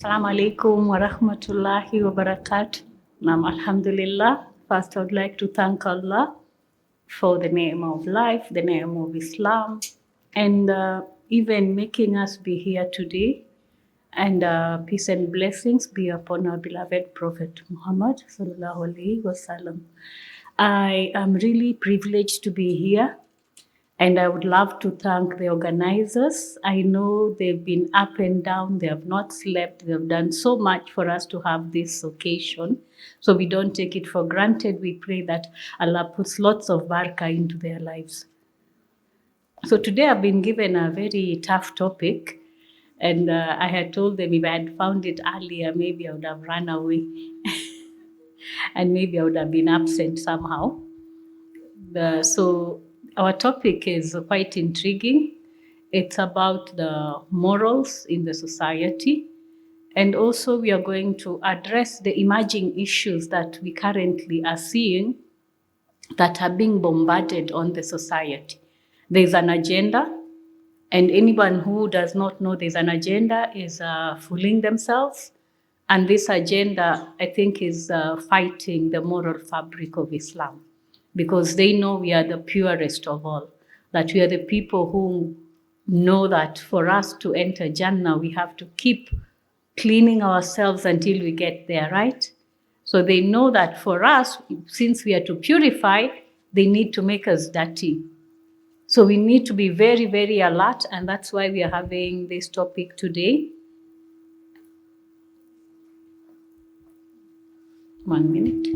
Assalamu alaikum wa rahmatullahi wa barakatuh. Alhamdulillah. First, I would like to thank Allah for the name of life, the name of Islam, and even making us be here today. And peace and blessings be upon our beloved Prophet Muhammad sallallahu alaihi wasallam. I am really privileged to be here. And I would love to thank the organizers. I know they've been up and down, they have not slept, they have done so much for us to have this occasion. So we don't take it for granted. We pray that Allah puts lots of barakah into their lives. So today I've been given a very tough topic, and I had told them if I had found it earlier, maybe I would have run away and maybe I would have been absent somehow. So our topic is quite intriguing. It's about the morals in the society. And also we are going to address the emerging issues that we currently are seeing that are being bombarded on the society. There's an agenda, and anyone who does not know there's an agenda is fooling themselves. And this agenda, I think, is fighting the moral fabric of Islam, because they know we are the purest of all, that we are the people who know that for us to enter Jannah, we have to keep cleaning ourselves until we get there, right? So they know that for us, since we are to purify, they need to make us dirty. So we need to be very, very alert, and that's why we are having this topic today. 1 minute.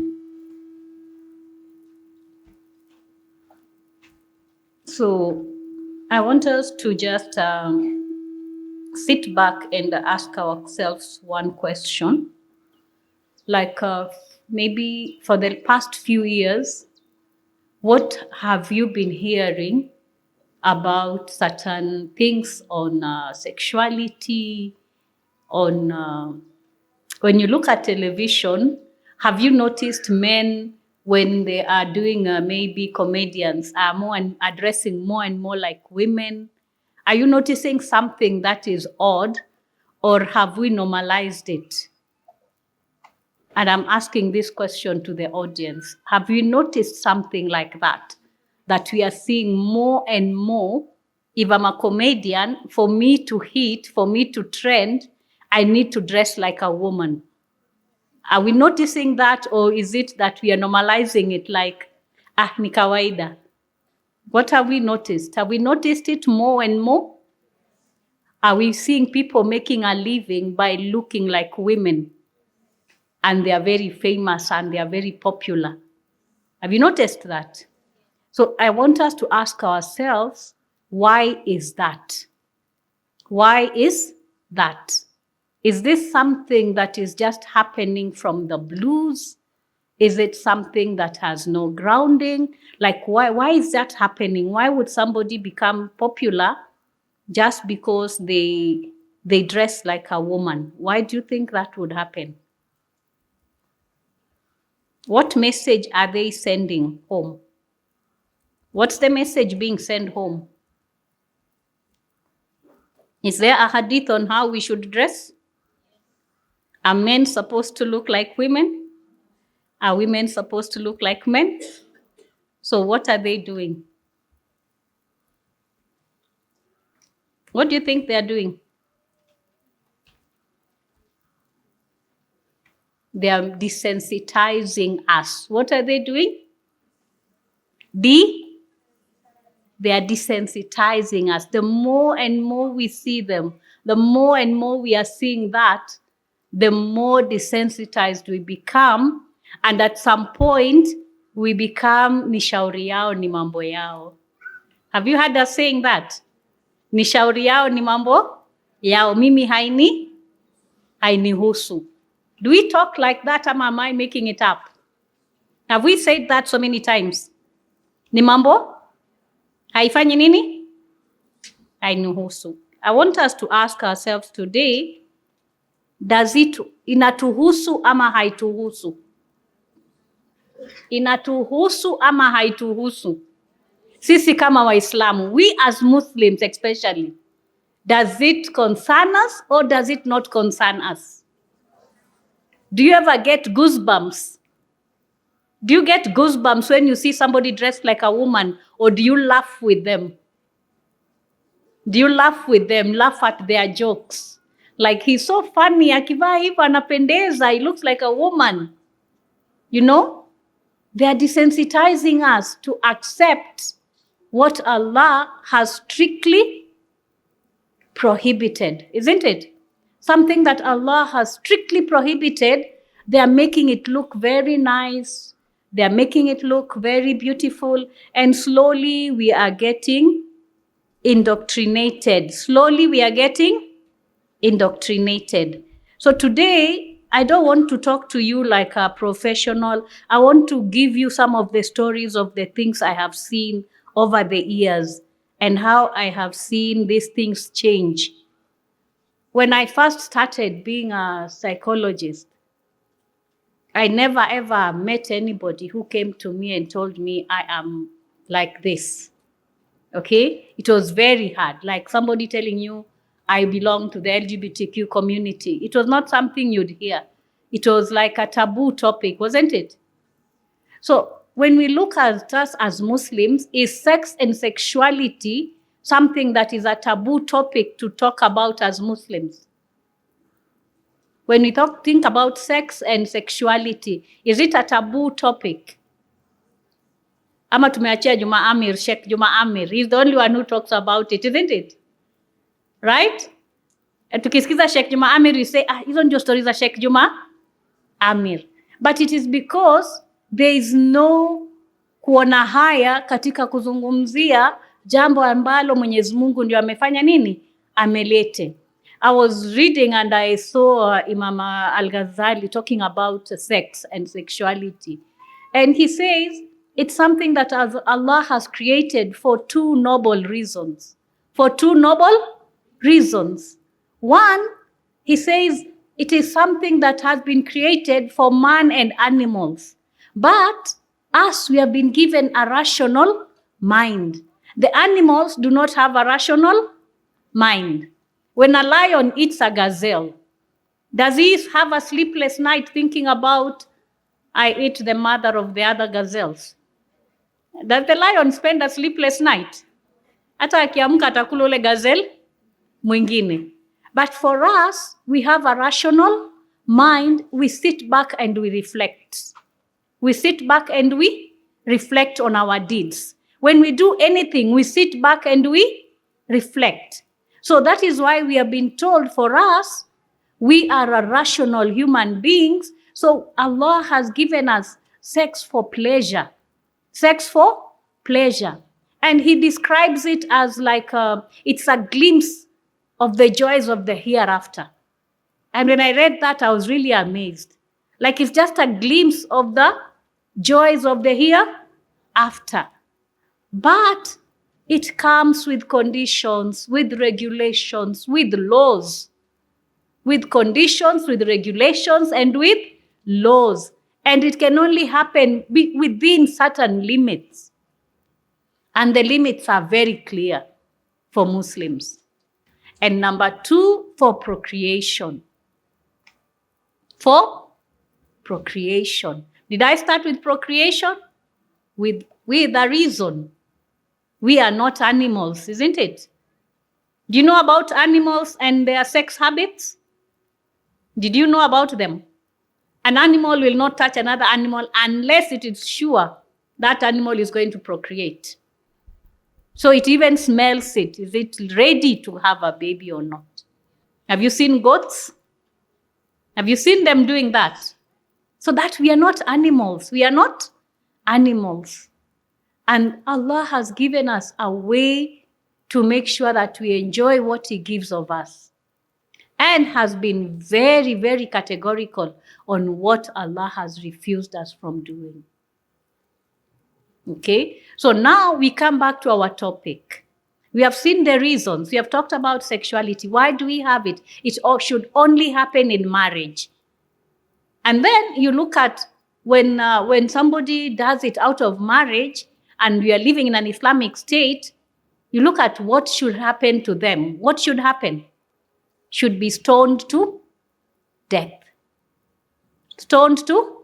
So I want us to just sit back and ask ourselves one question. Like maybe for the past few years, what have you been hearing about certain things on sexuality, on when you look at television, have you noticed men, when they are doing maybe comedians, are more and addressing more and more like women? Are you noticing something that is odd, or have we normalized it? And I'm asking this question to the audience. Have you noticed something like that? That we are seeing more and more? If I'm a comedian, for me to hit, for me to trend, I need to dress like a woman. Are we noticing that, or is it that we are normalizing it like, ni kawaida? What have we noticed? Have we noticed it more and more? Are we seeing people making a living by looking like women? And they are very famous and they are very popular. Have you noticed that? So I want us to ask ourselves, why is that? Why is that? Is this something that is just happening from the blues? Is it something that has no grounding? Like, why is that happening? Why would somebody become popular just because they dress like a woman? Why do you think that would happen? What message are they sending home? What's the message being sent home? Is there a hadith on how we should dress? Are men supposed to look like women? Are women supposed to look like men? So what are they doing? What do you think they are doing? They are desensitizing us. What are they doing? They are desensitizing us. The more and more we see them, the more and more we are seeing that, the more desensitized we become. And at some point, we become ni shauri yao ni mambo yao. Have you heard us saying that? Ni shauri yao ni mambo yao. Mimi hainihusu. Do we talk like that, or am I making it up? Have we said that so many times? Ni mambo? Haifanyi nini? Hainihusu. I want us to ask ourselves today, does it inatuhusu ama haituhusu? Inatuhusu ama haituhusu? Sisi kama Waislamu, we as Muslims especially, Does it concern us or does it not concern us? Do you ever get goosebumps? Do you get goosebumps when you see somebody dressed like a woman, or do you laugh with them? Do you laugh with them, laugh at their jokes? Like, he's so funny, akivaa hivi anapendeza, he looks like a woman. You know, they are desensitizing us to accept what Allah has strictly prohibited, isn't it? Something that Allah has strictly prohibited, they are making it look very nice. They are making it look very beautiful. And slowly we are getting indoctrinated. Slowly we are getting indoctrinated. So today, I don't want to talk to you like a professional. I want to give you some of the stories of the things I have seen over the years and how I have seen these things change. When I first started being a psychologist, I never ever met anybody who came to me and told me I am like this. Okay? It was very hard. Like somebody telling you, I belong to the LGBTQ community. It was not something you'd hear. It was like a taboo topic, wasn't it? So when we look at us as Muslims, is sex and sexuality something that is a taboo topic to talk about as Muslims? When we think about sex and sexuality, is it a taboo topic? Ama tumeachia Juma Amir, Sheikh Juma Amir. He's the only one who talks about it, isn't it? Right? And tukisikiza Sheikh Juma Amir, we say, hizo ndio stories za Sheikh Juma Amir. But it is because there is no kuona haya katika kuzungumzia jambo ambalo Mwenyezi Mungu ndio amefanya nini? Amelete. I was reading and I saw Imam Al-Ghazali talking about sex and sexuality. And he says it's something that Allah has created for two noble reasons. For two noble reasons. One, he says it is something that has been created for man and animals. But us, we have been given a rational mind. The animals do not have a rational mind. When a lion eats a gazelle, does he have a sleepless night thinking about, I ate the mother of the other gazelles? Does the lion spend a sleepless night? Hata akiamka atakula ule gazelle mwingine. But for us, we have a rational mind. We sit back and we reflect. We sit back and we reflect on our deeds. When we do anything, we sit back and we reflect. So that is why we have been told, for us, we are a rational human beings. So Allah has given us sex for pleasure. Sex for pleasure. And he describes it as like it's a glimpse of the joys of the hereafter. And when I read that, I was really amazed. Like it's just a glimpse of the joys of the hereafter. But it comes with conditions, with regulations, with laws. With conditions, with regulations, and with laws. And it can only happen within certain limits. And the limits are very clear for Muslims. And number two, for procreation. For procreation. Did I start with procreation? With a reason. We are not animals, isn't it? Do you know about animals and their sex habits? Did you know about them? An animal will not touch another animal unless it is sure that animal is going to procreate. So it even smells it. Is it ready to have a baby or not? Have you seen goats? Have you seen them doing that? So that we are not animals. We are not animals. And Allah has given us a way to make sure that we enjoy what He gives of us. And has been very, very categorical on what Allah has refused us from doing. Okay? So now we come back to our topic. We have seen the reasons. We have talked about sexuality. Why do we have it? It should only happen in marriage. And then you look at when somebody does it out of marriage, and we are living in an Islamic state, You look at what should happen to them. What should happen? Should be stoned to death. Stoned to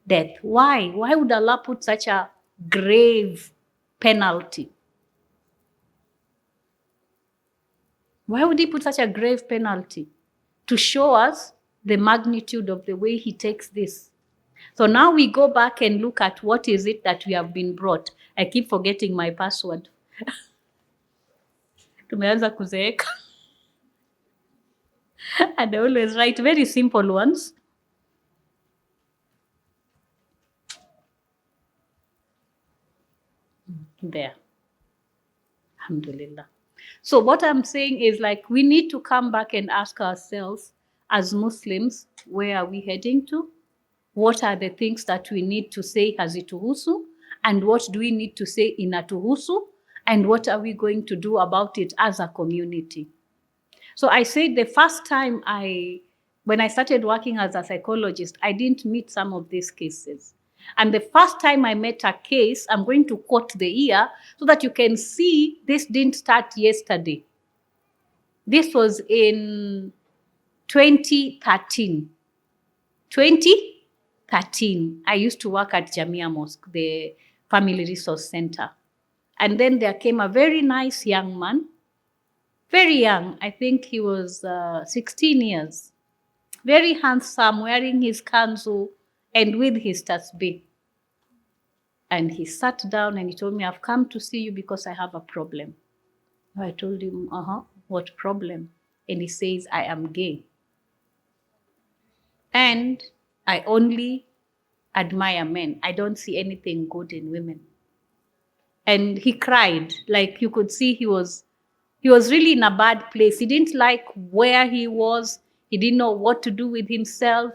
death. Why? Why would Allah put such a grave penalty? Why would He put such a grave penalty? To show us the magnitude of the way He takes this. So now we go back and look at what is it that we have been brought. I keep forgetting my password. Tumeanza kuzeeka. And I always write very simple ones. There. Alhamdulillah. So what I'm saying is, like, we need to come back and ask ourselves as Muslims, where are we heading to? What are the things that we need to say hazituhusu? And what do we need to say inatuhusu? And what are we going to do about it as a community? So I said the first time when I started working as a psychologist, I didn't meet some of these cases. And the first time I met a case, I'm going to quote the year so that you can see this didn't start yesterday. This was in 2013. 2013, I used to work at Jamia Mosque, the Family Resource Center. And then there came a very nice young man, very young. I think he was 16 years. Very handsome, wearing his kanzu and with his tasbih. And he sat down and he told me, I've come to see you because I have a problem. I told him, what problem? And he says, I am gay. And I only admire men. I don't see anything good in women. And he cried. Like, you could see he was really in a bad place. He didn't like where he was. He didn't know what to do with himself.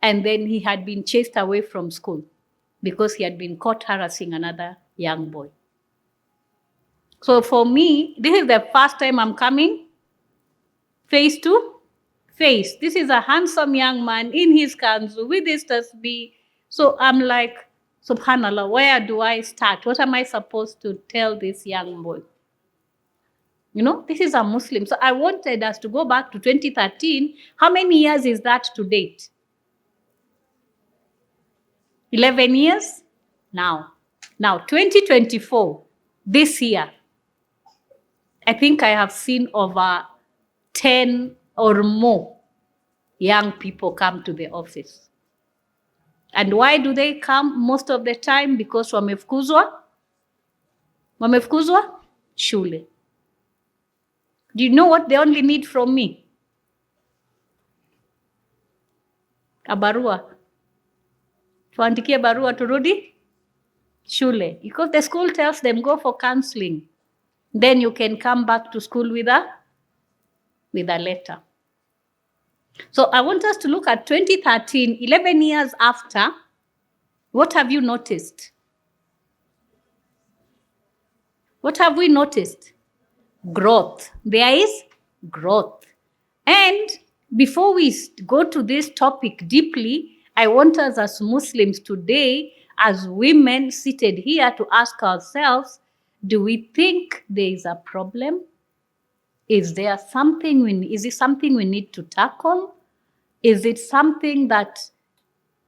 And then he had been chased away from school because he had been caught harassing another young boy. So for me, this is the first time I'm coming face to face. This is a handsome young man in his kanzu with his tasbih. So I'm like, subhanallah, where do I start? What am I supposed to tell this young boy? You know, this is a Muslim. So I wanted us to go back to 2013. How many years is that to date? 11 years? Now 2024, this year, I think I have seen over 10 or more young people come to the office. And why do they come most of the time? Because wamefukuzwa shule. Do you know what they only need from me? A barua. Tuandikie barua turudi shule. Because the school tells them, go for counseling. Then you can come back to school with a letter. So I want us to look at 2013, 11 years after. What have you noticed? What have we noticed? Growth. There is growth. And before we go to this topic deeply, I want us as Muslims today, as women seated here, to ask ourselves, do we think there is a problem? Is there something is it something we need to tackle? Is it something that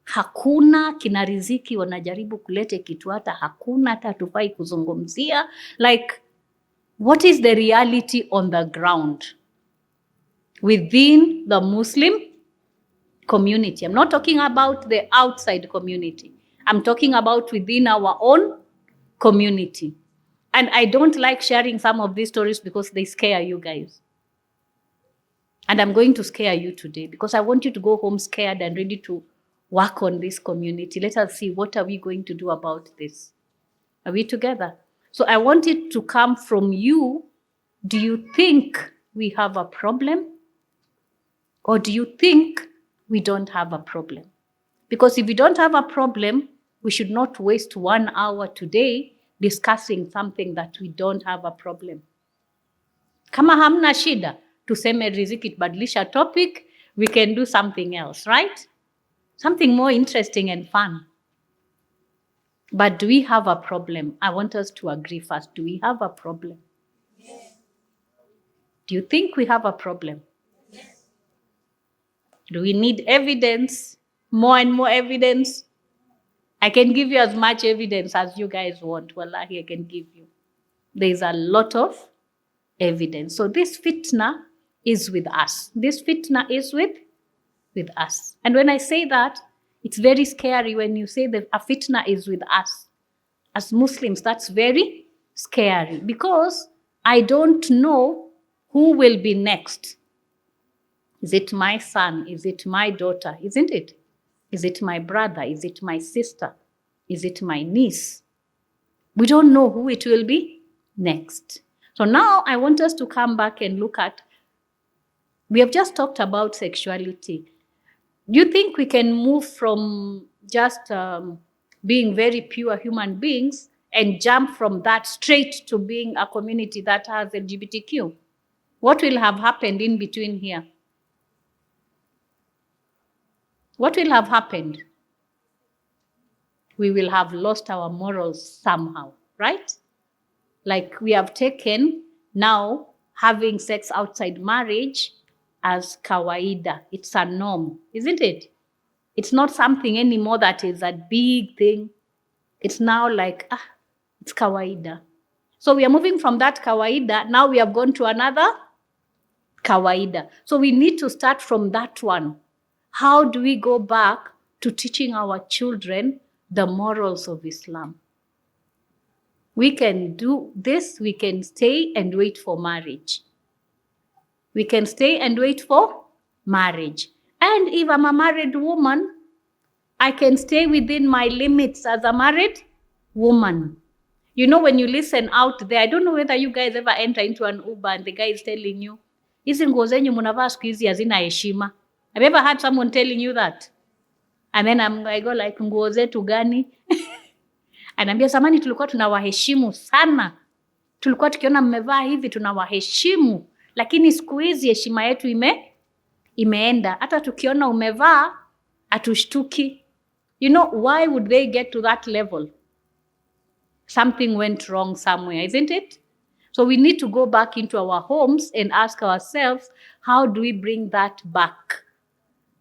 hakuna kina Riziki wanajaribu kulete kitu hata hakuna hata hatufai kuzungumzia? Like, what is the reality on the ground within the Muslim community? I'm not talking about the outside community. I'm talking about within our own community. And I don't like sharing some of these stories because they scare you guys. And I'm going to scare you today because I want you to go home scared and ready to work on this community. Let us see, what are we going to do about this? Are we together? So I want it to come from you. Do you think we have a problem? Or do you think we don't have a problem? Because if we don't have a problem, we should not waste 1 hour today discussing something that we don't have a problem. Kama hamna shida, tuseme Riziki tubadilisha topic, we can do something else, right? Something more interesting and fun. But do we have a problem? I want us to agree first. Do we have a problem? Do you think we have a problem? Do we need evidence? More and more evidence? I can give you as much evidence as you guys want. Wallahi, I can give you. There's a lot of evidence. So this fitna is with us. This fitna is with us. And when I say that, it's very scary when you say that a fitna is with us. As Muslims, that's very scary because I don't know who will be next. Is it my son? Is it my daughter? Isn't it? Is it my brother? Is it my sister? Is it my niece? We don't know who it will be next. So now I want us to come back and look at, we have just talked about sexuality. Do you think we can move from just being very pure human beings and jump from that straight to being a community that has LGBTQ? What will have happened in between here? What will have happened? We will have lost our morals somehow, right? Like we have taken now having sex outside marriage as kawaida. It's a norm, isn't it? It's not something anymore that is a big thing. It's now like, it's kawaida. So we are moving from that kawaida. Now we have gone to another kawaida. So we need to start from that one. How do we go back to teaching our children the morals of Islam? We can do this. We can stay and wait for marriage. We can stay and wait for marriage. And if I'm a married woman, I can stay within my limits as a married woman. You know, when you listen out there, I don't know whether you guys ever enter into an Uber and the guy is telling you, hizi nguo zenyu mnavaa siku hizi hazina heshima. Have you ever had someone telling you that? And then I go like, nguo zetu gani? Anaambia zamani tulikuwa tunawaheshimu sana. Tulikuwa tukiona mmevaa hivi tunawaheshimu. Lakini siku hizi heshima yetu imeenda. Hata tukiona umevaa hatushtuki. You know, why would they get to that level? Something went wrong somewhere, isn't it? So we need to go back into our homes and ask ourselves, how do we bring that back?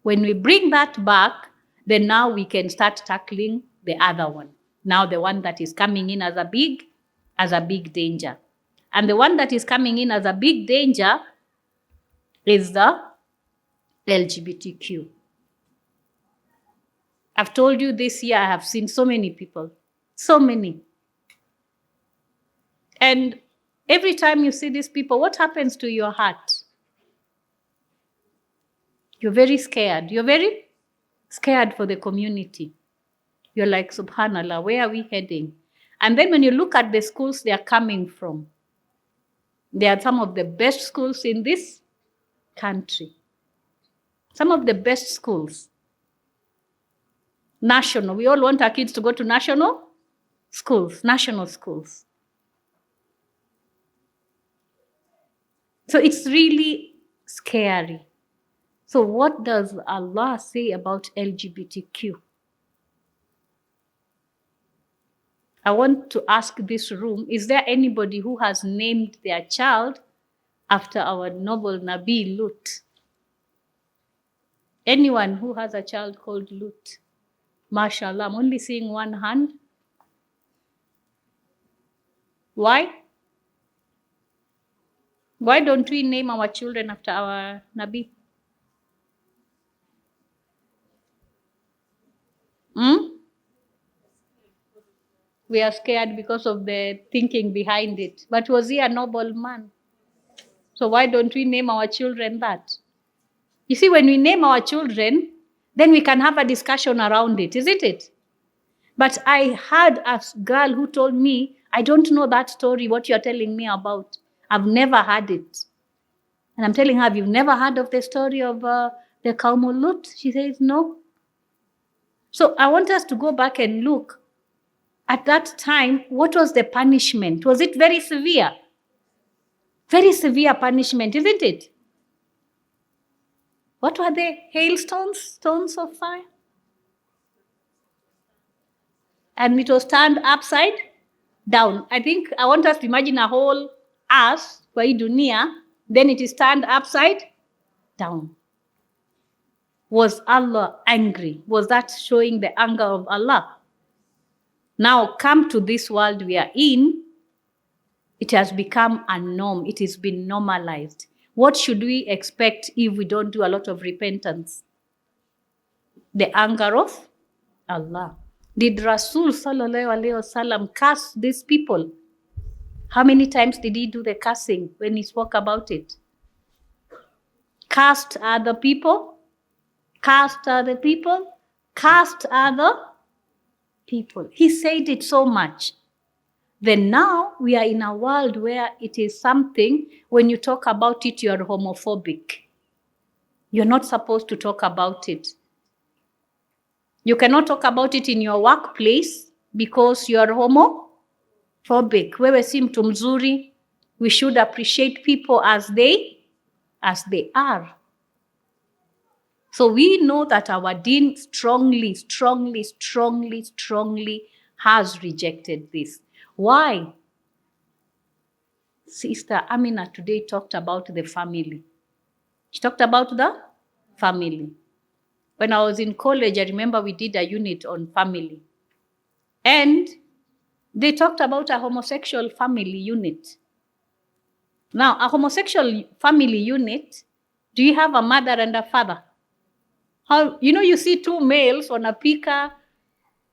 When we bring that back, then now we can start tackling the other one. Now the one that is coming in as a big danger. And the one that is coming in as a big danger is the LGBTQ. I've told you this year, I have seen so many people, so many. And every time you see these people, what happens to your heart? You're very scared. You're very scared for the community. You're like, subhanallah, where are we heading? And then when you look at the schools they are coming from, they are some of the best schools in this country. Some of the best schools. National. We all want our kids to go to national schools. So it's really scary. So what does Allah say about LGBTQ? I want to ask this room, is there anybody who has named their child after our noble Nabi Lut? Anyone who has a child called Lut? MashaAllah, I'm only seeing one hand. Why? Why don't we name our children after our Nabi? We are scared because of the thinking behind it. But was he a noble man? So why don't we name our children that? You see, when we name our children, then we can have a discussion around it, isn't it? But I had a girl who told me, I don't know that story, what you're telling me about. I've never heard it. And I'm telling her, have you never heard of the story of the Qaumul Lut? She says, no. So I want us to go back and look. At that time, what was the punishment? Was it very severe? Very severe punishment, isn't it? What were they? Hailstones? Stones of fire? And it was turned upside down. I think I want us to imagine a whole earth, kwa hii dunia, then it is turned upside down. Was Allah angry? Was that showing the anger of Allah? Now come to this world we are in, it has become a norm. It has been normalized. What should we expect if we don't do a lot of repentance? The anger of Allah. Did Rasul sallallahu alaihi wasallam curse these people? How many times did he do the cursing when he spoke about it? Cursed other people, cursed other people, cursed other people. He said it so much. Then now we are in a world where it is something, when you talk about it, you are homophobic. You're not supposed to talk about it. You cannot talk about it in your workplace because you are homophobic. Wewe si mtu mzuri. We should appreciate people as they are. So we know that our deen strongly has rejected this. Why? Sister Amina today talked about the family. She talked about the family. When I was in college, I remember we did a unit on family. And they talked about a homosexual family unit. Now, a homosexual family unit, do you have a mother and a father? How, you see two males wanapika,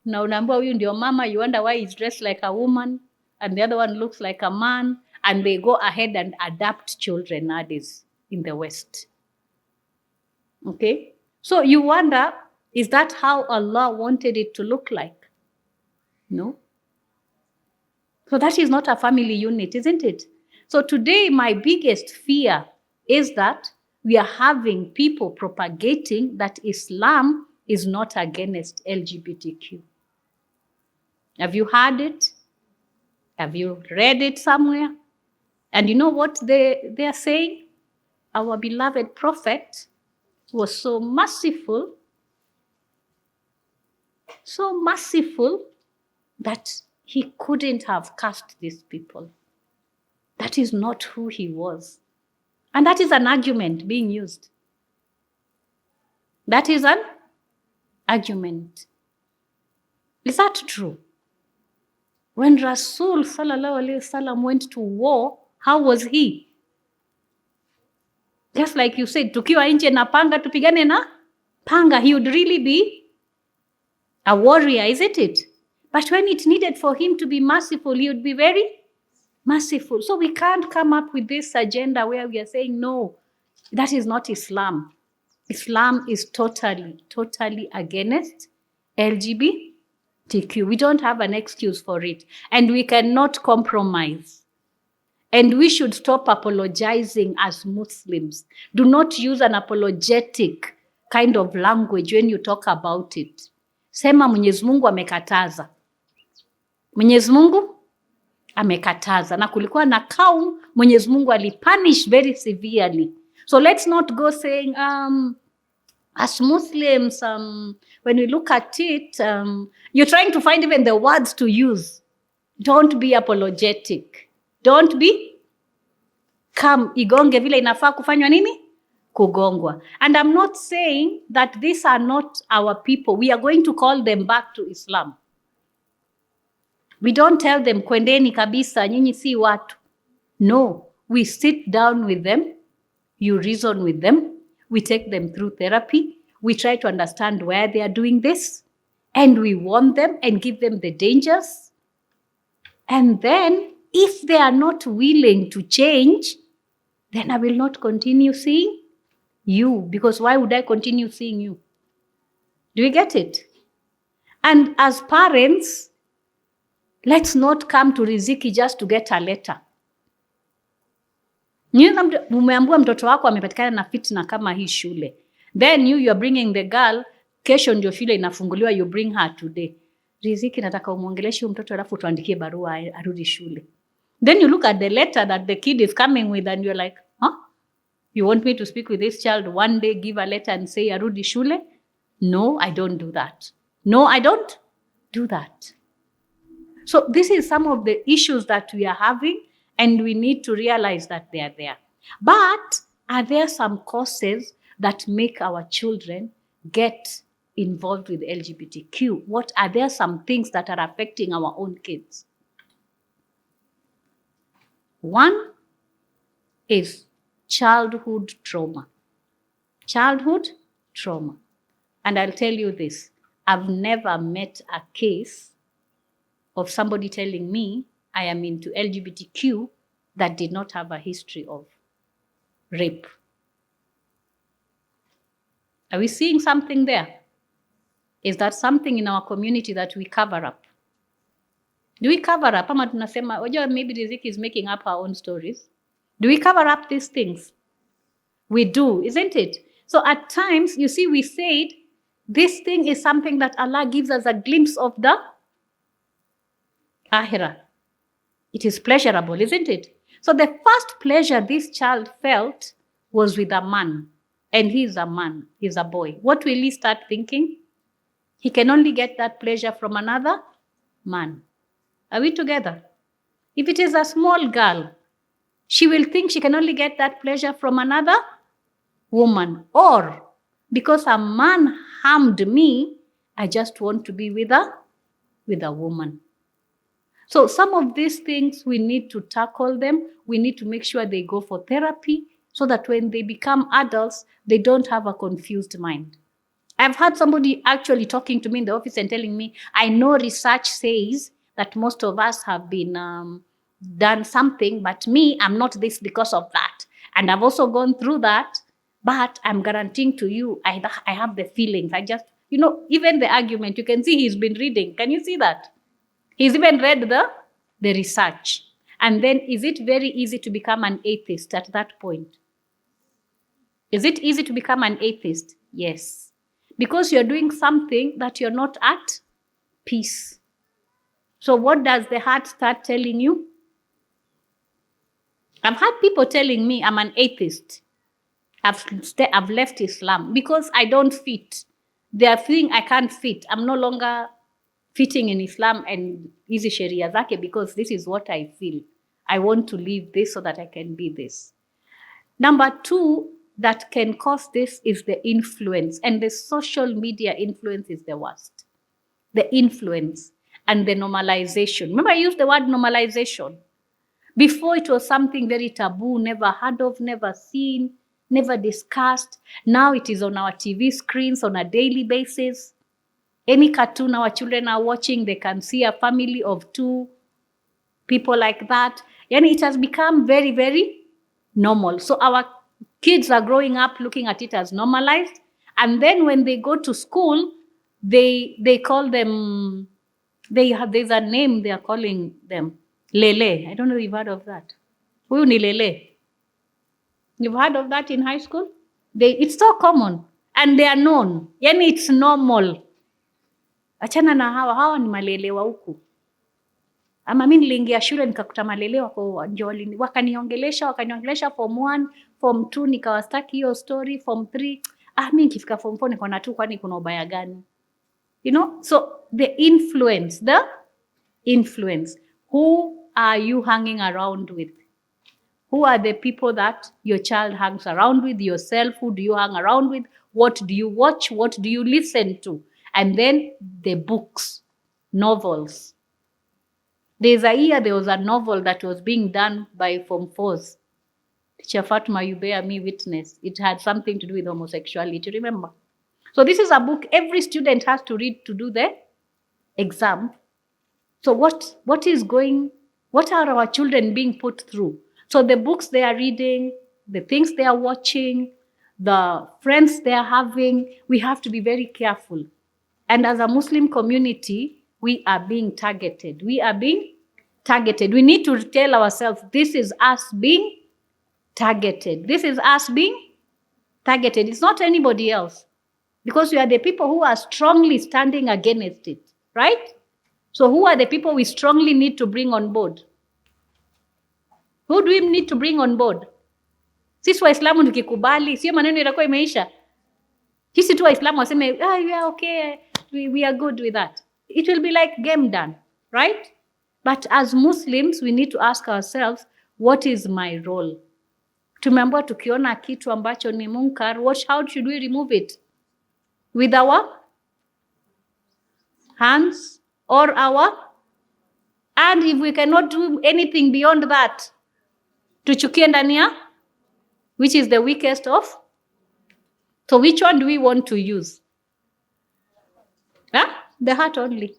na unaambiwa huyu ndio mama, you wonder why he's dressed like a woman, and the other one looks like a man, and they go ahead and adapt children nowadays in the West. Okay? So you wonder, is that how Allah wanted it to look like? No. So that is not a family unit, isn't it? So today, my biggest fear is that we are having people propagating that Islam is not against LGBTQ. Have you heard it? Have you read it somewhere? And you know what they are saying? Our beloved Prophet was so merciful that he couldn't have cursed these people. That is not who he was. And that is an argument being used. That is an argument. Is that true? When Rasul sallallahu alaihi wasallam went to war, how was he? Just like you said, tukiwa nje na panga tupigane na panga, he would really be a warrior, isn't it? But when it needed for him to be merciful, he would be very merciful. So we can't come up with this agenda where we are saying, no, that is not Islam. Islam is totally against LGBTQ. We don't have an excuse for it. And we cannot compromise. And we should stop apologizing as Muslims. Do not use an apologetic kind of language when you talk about it. Sema Mwenyezi Mungu amekataza. Mwenyezi Mungu amekataza. Na kulikuwa na kaum, Mwenyezi Mungu alipunish very severely. So let's not go saying, as Muslims, when we look at it, you're trying to find even the words to use. Don't be apologetic. Don't be, come, igonge vile inafaa kufanywa nini? Kugongwa. And I'm not saying that these are not our people. We are going to call them back to Islam. We don't tell them, kwendeni kabisa, nyinyi si watu. No, we sit down with them. You reason with them. We take them through therapy. We try to understand where they are doing this. And we warn them and give them the dangers. And then, if they are not willing to change, then I will not continue seeing you. Because why would I continue seeing you? Do you get it? And as parents, let's not come to Riziki just to get a letter. Umeambiwa mtoto wako amepatikana na fitna kama hii shule. Then you are bringing the girl, kesho ndio shule inafunguliwa, you bring her today. Riziki, nataka umuongeleshe mtoto alafu tuandikie barua arudi shule. Then you look at the letter that the kid is coming with and you're like, huh? You want me to speak with this child one day, give a letter and say arudi shule? No, I don't do that. No, I don't do that. So this is some of the issues that we are having, and we need to realize that they are there. But are there some causes that make our children get involved with LGBTQ? What are there some things that are affecting our own kids? One is childhood trauma. Childhood trauma. And I'll tell you this, I've never met a case of somebody telling me I am into LGBTQ that did not have a history of rape. Are we seeing something there? Is that something in our community that we cover up? Do we cover up? Ama tunasema, maybe Riziki is making up her own stories. Do we cover up these things? We do, isn't it? So at times, you see, we said this thing is something that Allah gives us a glimpse of the Akhirah. It is pleasurable, isn't it? So the first pleasure this child felt was with a man. And he's a man, he's a boy. What will he start thinking? He can only get that pleasure from another man. Are we together? If it is a small girl, she will think she can only get that pleasure from another woman. Or because a man harmed me, I just want to be with a woman. So some of these things, we need to tackle them. We need to make sure they go for therapy so that when they become adults, they don't have a confused mind. I've had somebody actually talking to me in the office and telling me, I know research says that most of us have been done something, but me, I'm not this because of that. And I've also gone through that, but I'm guaranteeing to you, I have the feelings. I just, even the argument, you can see he's been reading. Can you see that? He's even read the research. And then is it very easy to become an atheist at that point? Is it easy to become an atheist? Yes. Because you're doing something that you're not at peace. So what does the heart start telling you? I've had people telling me I'm an atheist. I've left Islam because I don't fit. They are feeling I can't fit. I'm no longer fitting in Islam and hizi sheria zake because this is what I feel. I want to leave this so that I can be this. Number two, that can cause this is the influence, and the social media influence is the worst. The influence and the normalization. Remember, I used the word normalization. Before it was something very taboo, never heard of, never seen, never discussed. Now it is on our TV screens on a daily basis. Any cartoon our children are watching, they can see a family of 2 people like that. And it has become very, very normal. So our kids are growing up looking at it as normalized. And then when they go to school, they call them, there's a name they are calling them, Lele. I don't know if you've heard of that. Huyu ni Lele. You've heard of that in high school? It's so common. And they are known. Yani it's normal. Achana na hawa ni malelewa huku. Ama mimi niliingia shule nikakuta malelewa kwa njoli, wakaniongelesha form 1, form 2 nikawastaki hiyo story, form 3. Mimi nikifika form 4 niko na tu, kwani kuna ubaya gani? So the influence. Who are you hanging around with? Who are the people that your child hangs around with? Yourself, who do you hang around with? What do you watch? What do you listen to? And then the books, novels. There was a novel that was being done by Form 4s. Teacher Fatma, you bear me witness. It had something to do with homosexuality, remember? So this is a book every student has to read to do the exam. So what are our children being put through? So the books they are reading, the things they are watching, the friends they are having, we have to be very careful. And as a Muslim community, we are being targeted. We need to tell ourselves, this is us being targeted. This is us being targeted. It's not anybody else. Because we are the people who are strongly standing against it, right? So who are the people we strongly need to bring on board? Who do we need to bring on board? Sisi Waislamu tukikubali, sio maneno itakuwa imeisha. Sisi tu Waislamu waseme, yeah, okay, we are good with that. It will be like game done, right? But as Muslims, we need to ask ourselves, what is my role? Tumeambiwa tukiona kitu ambacho ni munkar, how should we remove it? With our hands or and if we cannot do anything beyond that, tuchukie ndani ya, which is the weakest of. So which one do we want to use? The heart only.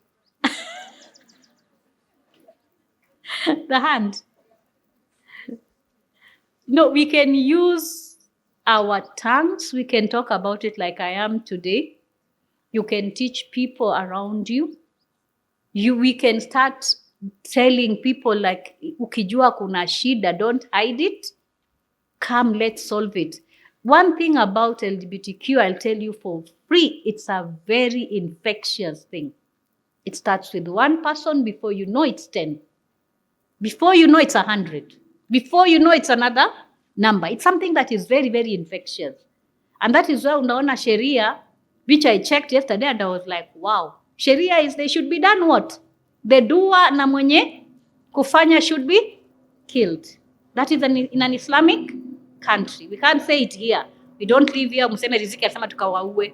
The hand. No, we can use our tongues. We can talk about it like I am today. You can teach people around you. We can start telling people like, ukijua kuna shida, don't hide it. Come, let's solve it. One thing about LGBTQ, I'll tell you for free, it's a very infectious thing. It starts with one person, before you know it's 10. Before you know it's 100. Before you know it's another number. It's something that is very, very infectious. And that is why unaona sheria, which I checked yesterday and I was like, wow. Sheria is they should be done what? The doer na mwenye kufanya should be killed. That is in an Islamic country. We can't say it here. We don't live here, mseme Riziki asema tukawaue.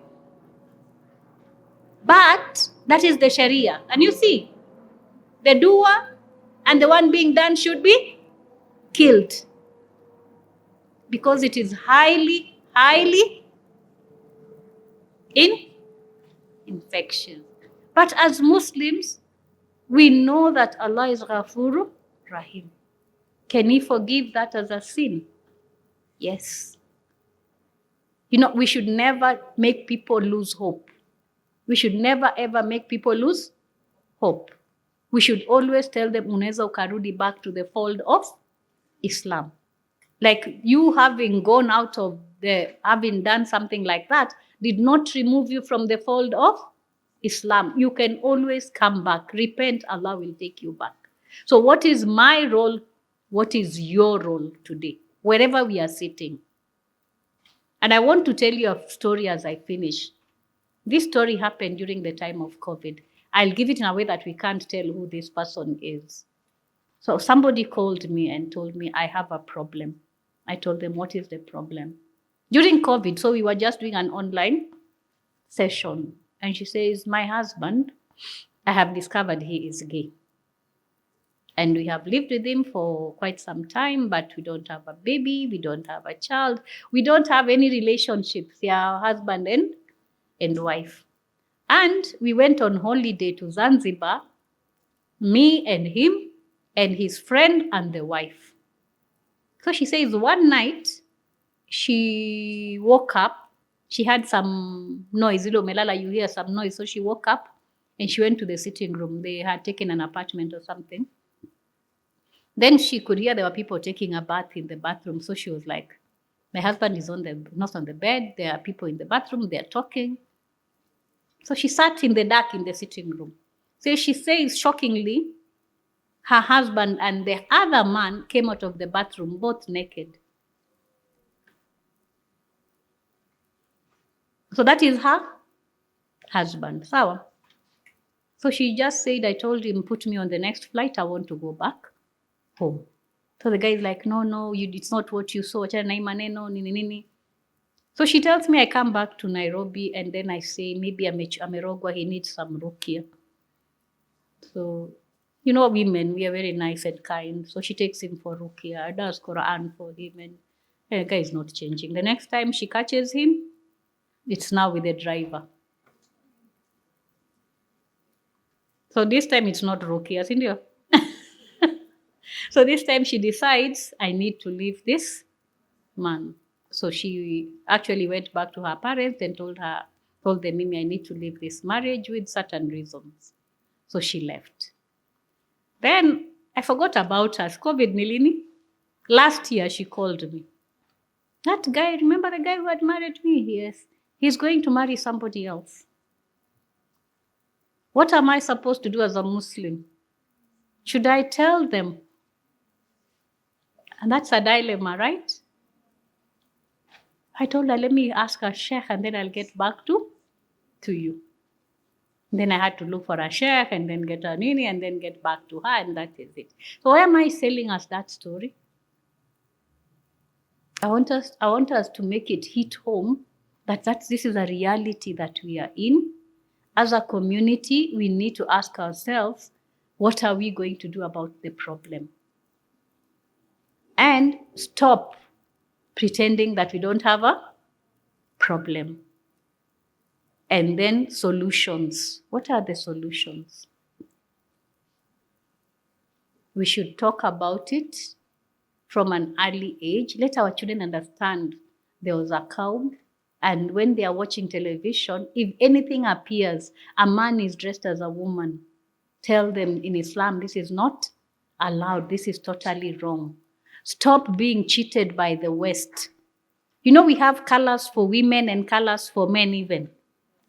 But that is the Sharia. And you see, the doer and the one being done should be killed. Because it is highly, highly infectious. But as Muslims, we know that Allah is Ghafur Rahim. Can He forgive that as a sin? Yes. You know, we should never make people lose hope. We should never ever make people lose hope. We should always tell them, unaweza ukarudi back to the fold of Islam. Like you having gone out of having done something like that, did not remove you from the fold of Islam. You can always come back. Repent, Allah will take you back. So what is my role? What is your role today? Wherever we are sitting. And I want to tell you a story as I finish. This story happened during the time of COVID. I'll give it in a way that we can't tell who this person is. So somebody called me and told me, I have a problem. I told them, what is the problem? During COVID, so we were just doing an online session. And she says, my husband, I have discovered he is gay. And we have lived with him for quite some time, but we don't have a baby, we don't have a child, we don't have any relationships, husband and wife. And we went on holiday to Zanzibar, me and him and his friend and the wife. So she says one night she woke up, she had some noise, you hear some noise. So she woke up and she went to the sitting room. They had taken an apartment or something. Then she could hear there were people taking a bath in the bathroom. So she was like, my husband is not on the bed. There are people in the bathroom. They're talking. So she sat in the dark in the sitting room. So she says, shockingly, her husband and the other man came out of the bathroom, both naked. So that is her husband. Sawa. So she just said, I told him, put me on the next flight. I want to go back home. So the guy is like, no, it's not what you saw. So she tells me I come back to Nairobi and then I say, maybe amerogwa, he needs some ruqya. So, you know, women, we are very nice and kind. So she takes him for ruqya, does Quran for him, and the guy is not changing. The next time she catches him, it's now with the driver. So this time it's not ruqya, isn't it? So this time she decides, I need to leave this man. So she actually went back to her parents and told them, Mimi, I need to leave this marriage with certain reasons. So she left. Then I forgot about her. COVID nilini. Last year she called me. That guy, remember the guy who had married me? Yes. He's going to marry somebody else. What am I supposed to do as a Muslim? Should I tell them? And that's a dilemma, right? I told her, let me ask a sheikh and then I'll get back to you. Then I had to look for a sheikh and then get a nini and then get back to her, and that is it. So why am I selling us that story? I want us to make it hit home that this is a reality that we are in. As a community, we need to ask ourselves, what are we going to do about the problem? And stop pretending that we don't have a problem. And then solutions. What are the solutions? We should talk about it from an early age. Let our children understand there was a cow, and when they are watching television, if anything appears, a man is dressed as a woman, tell them in Islam, this is not allowed. This is totally wrong. Stop being cheated by the West. You know, we have colors for women and colors for men even.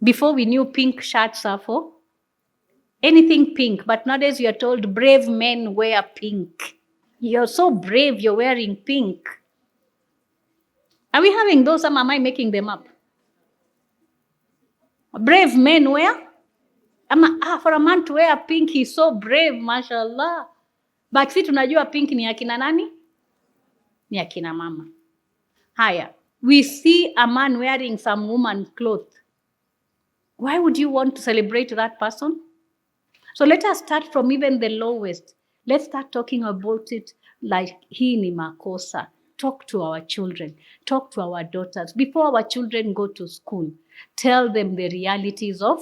Before we knew pink shirts are for anything pink, but nowadays you are told brave men wear pink. You're so brave, you're wearing pink. Are we having those, or am I making them up? Brave men wear? For a man to wear pink, he's so brave, mashallah. But si tunajua pink ni akina nani? Ni akina mama. Haya, we see a man wearing some woman clothes. Why would you want to celebrate that person? So let us start from even the lowest. Let's start talking about it like hii ni makosa. Talk to our children. Talk to our daughters. Before our children go to school, tell them the realities of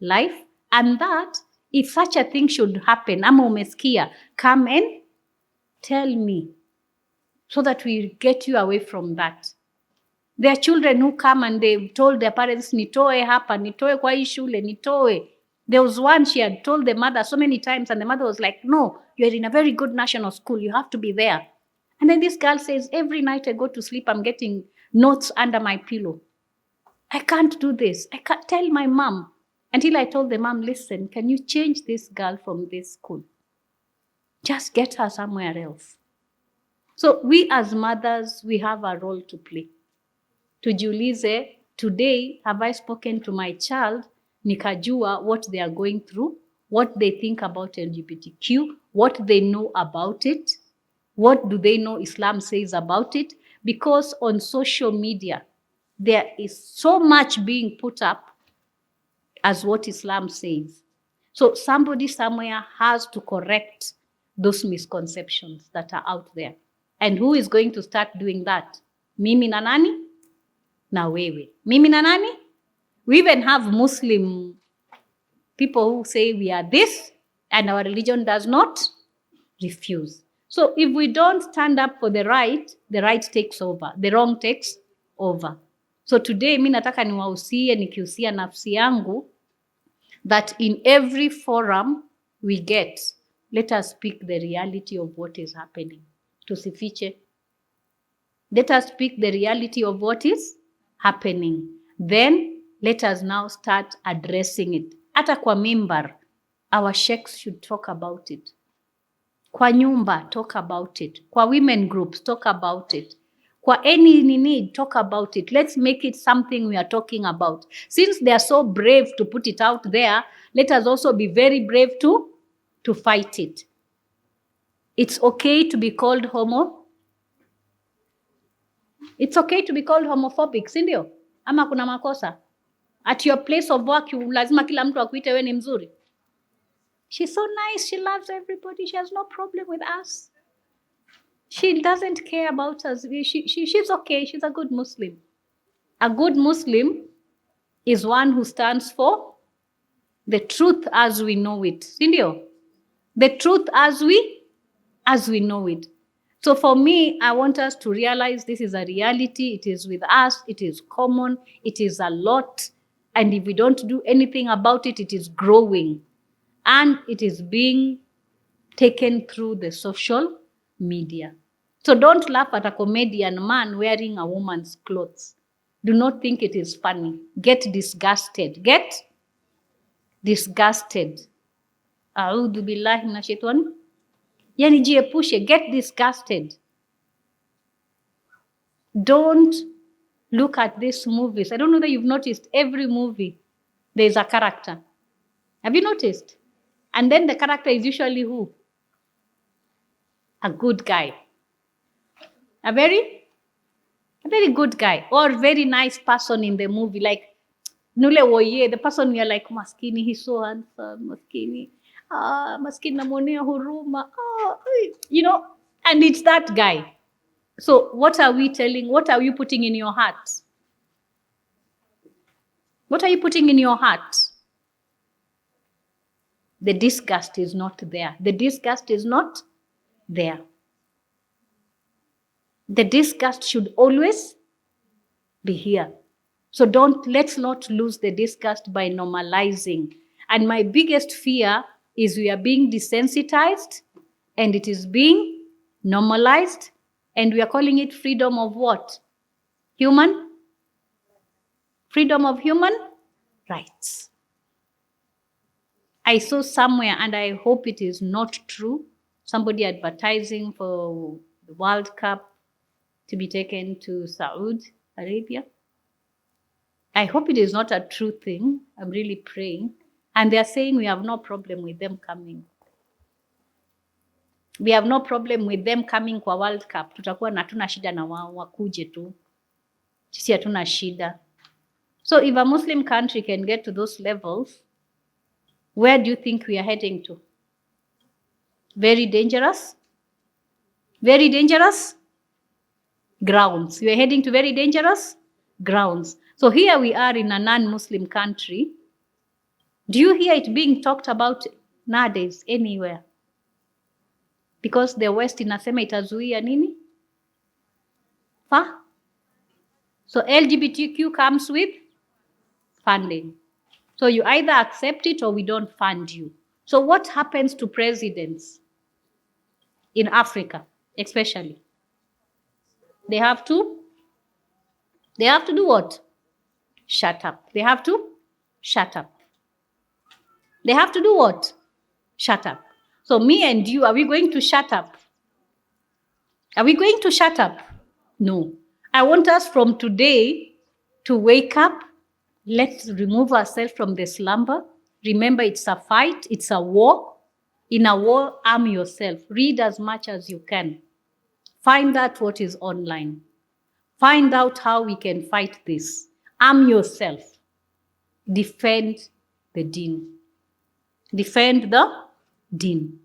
life, and that if such a thing should happen, ama umesikia, come and tell me so that we get you away from that. There are children who come and they've told their parents, nitoe hapa, nitoe kwa hii shule, nitoe. There was one, she had told the mother so many times, and the mother was like, no, you're in a very good national school, you have to be there. And then this girl says, every night I go to sleep, I'm getting notes under my pillow. I can't do this. I can't tell my mom. Until I told the mom, listen, can you change this girl from this school? Just get her somewhere else. So we as mothers, we have a role to play. Tujiulize, today, have I spoken to my child, nikajua what they are going through, what they think about LGBTQ, what they know about it, what do they know Islam says about it? Because on social media, there is so much being put up as what Islam says. So somebody somewhere has to correct those misconceptions that are out there. And who is going to start doing that? Mimi na nani? Na wewe. Mimi na nani? We even have Muslim people who say we are this and our religion does not refuse. So if we don't stand up for the right takes over. The wrong takes over. So today, mi nataka niwahusie nikihusia nafsi yangu that in every forum we get, let us speak the reality of what is happening. Tusifiche. Let us speak the reality of what is happening. Then let us now start addressing it. Hata kwa mimbar, our sheikhs should talk about it. Kwa nyumba, talk about it. Kwa women groups, talk about it. Kwa any need, talk about it. Let's make it something we are talking about. Since they are so brave to put it out there, let us also be very brave to fight it. It's okay to be called homo. It's okay to be called homophobic, si ndio? Ama kuna makosa? At your place of work, lazima kila mtu akuite we ni mzuri. She's so nice, she loves everybody, she has no problem with us. She doesn't care about us. She's okay, she's a good Muslim. A good Muslim is one who stands for the truth as we know it. Si ndio? The truth as we know it. So for me, I want us to realize this is a reality. It is with us. It is common. It is a lot. And if we don't do anything about it, it is growing. And it is being taken through the social media. So don't laugh at a comedian man wearing a woman's clothes. Do not think it is funny. Get disgusted. Get disgusted. A'udhu billahi minash shaitani. Yani jiepushe, get disgusted. Don't look at these movies. I don't know that you've noticed, every movie, there's a character. Have you noticed? And then the character is usually who? A good guy. A very a very good guy or very nice person in the movie, like Nule Woye, the person you're like, maskini, he's so handsome, maskini, maskini namonea huruma, you know, and it's that guy. So what are we telling, what are you putting in your heart? What are you putting in your heart? The disgust is not there. The disgust is not there. The disgust should always be here. So let's not lose the disgust by normalizing. And my biggest fear is we are being desensitized and it is being normalized and we are calling it freedom of what? Freedom of human rights. I saw somewhere, and I hope it is not true, somebody advertising for the World Cup to be taken to Saudi Arabia. I hope it is not a true thing. I'm really praying. And they're saying we have no problem with them coming. We have no problem with them coming kwa World Cup. Tutakuwa na hatuna shida na wao wakuje tu. Sisi hatuna shida. So if a Muslim country can get to those levels, where do you think we are heading to? Very dangerous? Very dangerous grounds. We are heading to very dangerous grounds. So here we are in a non-Muslim country. Do you hear it being talked about nowadays anywhere? Because the West inasema itazuia nini? So LGBTQ comes with funding. So you either accept it or we don't fund you. So what happens to presidents in Africa, especially? They have to do what? Shut up. They have to shut up. They have to do what? Shut up. So me and you, are we going to shut up? Are we going to shut up? No. I want us from today to wake up. Let's remove ourselves from the slumber. Remember, it's a fight. It's a war. In a war, arm yourself. Read as much as you can. Find out what is online. Find out how we can fight this. Arm yourself. Defend the deen. Defend the deen.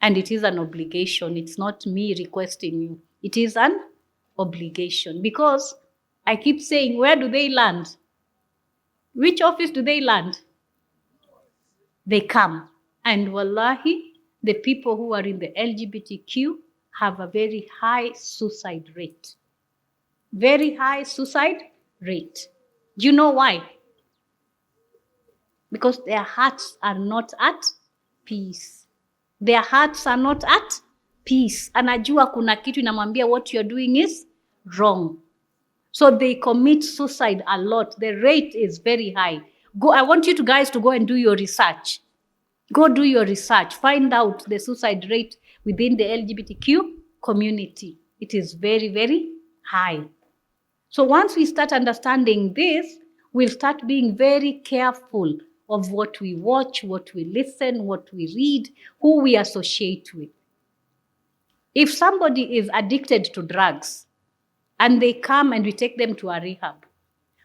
And it is an obligation. It's not me requesting you. It is an obligation. Because I keep saying, where do they land? Which office do they land? They come. And wallahi, the people who are in the LGBTQ have a very high suicide rate. Very high suicide rate. Do you know why? Because their hearts are not at peace. Their hearts are not at peace. Anajua kuna kitu inamwambia what you're doing is wrong. So they commit suicide a lot. The rate is very high. I want you guys to go and do your research. Go do your research. Find out the suicide rate within the LGBTQ community. It is very, very high. So once we start understanding this, we'll start being very careful of what we watch, what we listen, what we read, who we associate with. If somebody is addicted to drugs and they come and we take them to a rehab,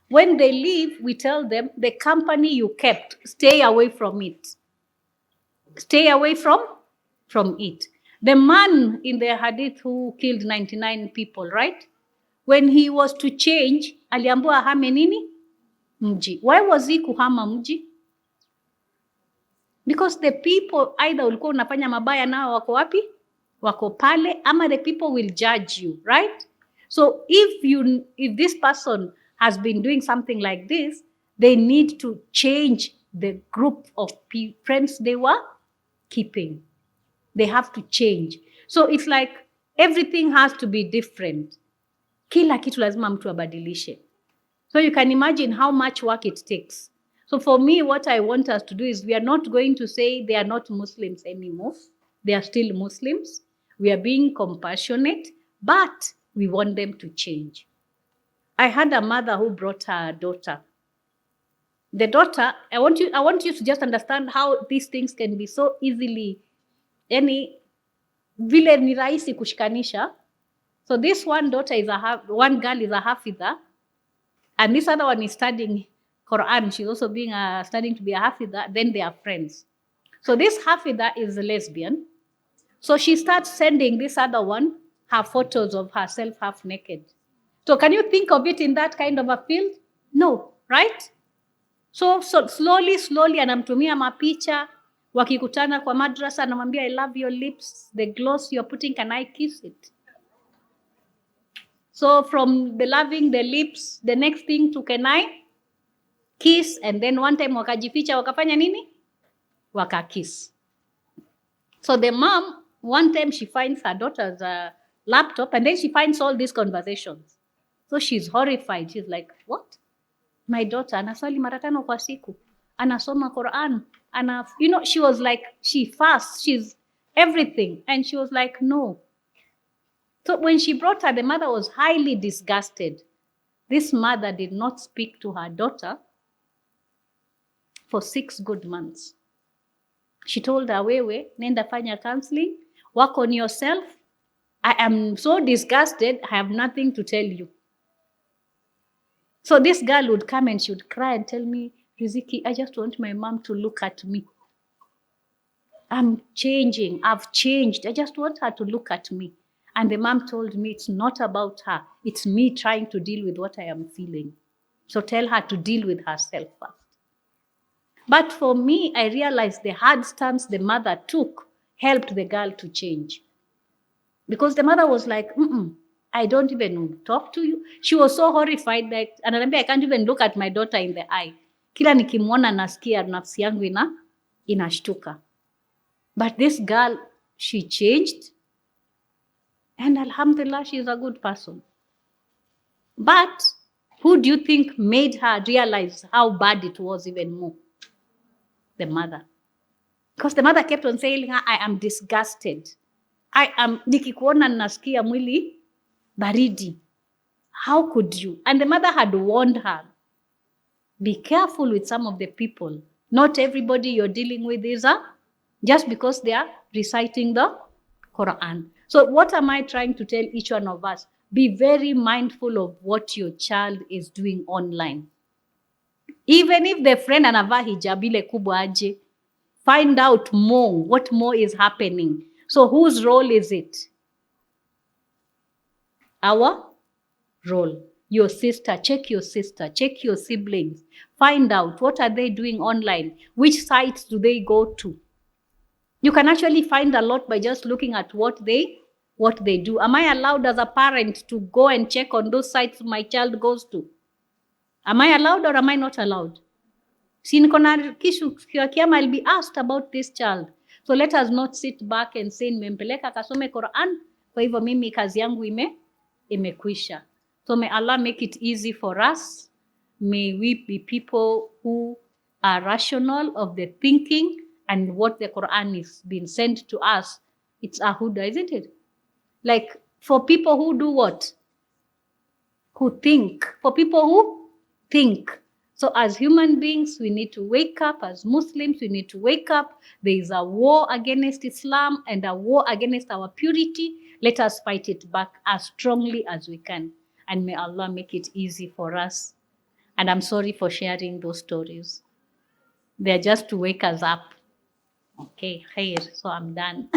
when they leave, we tell them the company you kept, stay away from it. Stay away from it. The man in the hadith who killed 99 people, right? When he was to change, aliambiwa ahame nini? Mji. Why was he kuhama mji? Because the people, either ulikuwa unafanya mabaya nao wako wapi? Wako pale, ama the people will judge you, right? So if this person has been doing something like this, they need to change the group of friends they were keeping. They have to change. So it's like everything has to be different. Kila kitu lazima mtu abadilishe. So you can imagine how much work it takes. So for me, what I want us to do is we are not going to say they are not Muslims anymore. They are still Muslims. We are being compassionate, but we want them to change. I had a mother who brought her daughter. The daughter, I want you to just understand how these things can be so easily, vile ni rahisi kushikanisha. So this one daughter is one girl is a hafidha, and this other one is studying Quran. She's also studying to be a hafidha. Then they are friends. So this hafidha is a lesbian. So she starts sending this other one her photos of herself half naked. So can you think of it in that kind of a field? No, right? So slowly anamtumia mapicha, wakikutana kwa madrasa anamwambia I love your lips, the gloss you're putting, can I kiss it? So from the loving the lips, the next thing to can I kiss, and then one time wakajificha wakafanya nini? Wakakiss. So the mom, one time she finds her daughter's laptop and then she finds all these conversations. So she's horrified. She's like, what? My daughter anaswali mara 5 kwa siku, anasoma Quran, she was like, she fasts, she's everything. And she was like, no. So when she brought her, the mother was highly disgusted. This mother did not speak to her daughter for 6 good months. She told her, wewe, nenda fanya counseling, work on yourself. I am so disgusted, I have nothing to tell you. So this girl would come and she would cry and tell me, Riziki, I just want my mom to look at me. I'm changing, I've changed. I just want her to look at me. And the mom told me, it's not about her. It's me trying to deal with what I am feeling. So tell her to deal with herself first. But for me, I realized the hard stance the mother took helped the girl to change. Because the mother was like, I don't even talk to you. She was so horrified that, and I can't even look at my daughter in the eye. Kila nikimwona nasikia nafsi yangu inashtuka. But this girl, she changed. And alhamdulillah, she is a good person. But who do you think made her realize how bad it was even more? The mother. Because the mother kept on saying, I am disgusted. Nikikuona nasikia mwili baridi. How could you? And the mother had warned her, be careful with some of the people. Not everybody you're dealing with is just because they are reciting the Quran. So what am I trying to tell each one of us? Be very mindful of what your child is doing online. Even if the friend anavaa hijab ile kubwa aje, find out more, what more is happening. So whose role is it? Our role. Your sister, check your siblings. Find out what are they doing online. Which sites do they go to? You can actually find a lot by just looking at what they do. Am I allowed as a parent to go and check on those sites my child goes to? Am I allowed or am I not allowed? I'll be asked about this child. So let us not sit back and say nimempeleka kasome Quran, kwa hivyo mimi kazi yangu imekwisha. So may Allah make it easy for us. May we be people who are rational of the thinking and what the Quran is being sent to us. It's a huda, isn't it? Like for people who do what? Who think. For people who think. So as human beings, we need to wake up. As Muslims, we need to wake up. There is a war against Islam and a war against our purity. Let us fight it back as strongly as we can. And may Allah make it easy for us. And I'm sorry for sharing those stories. They're just to wake us up. Okay, khair, so I'm done.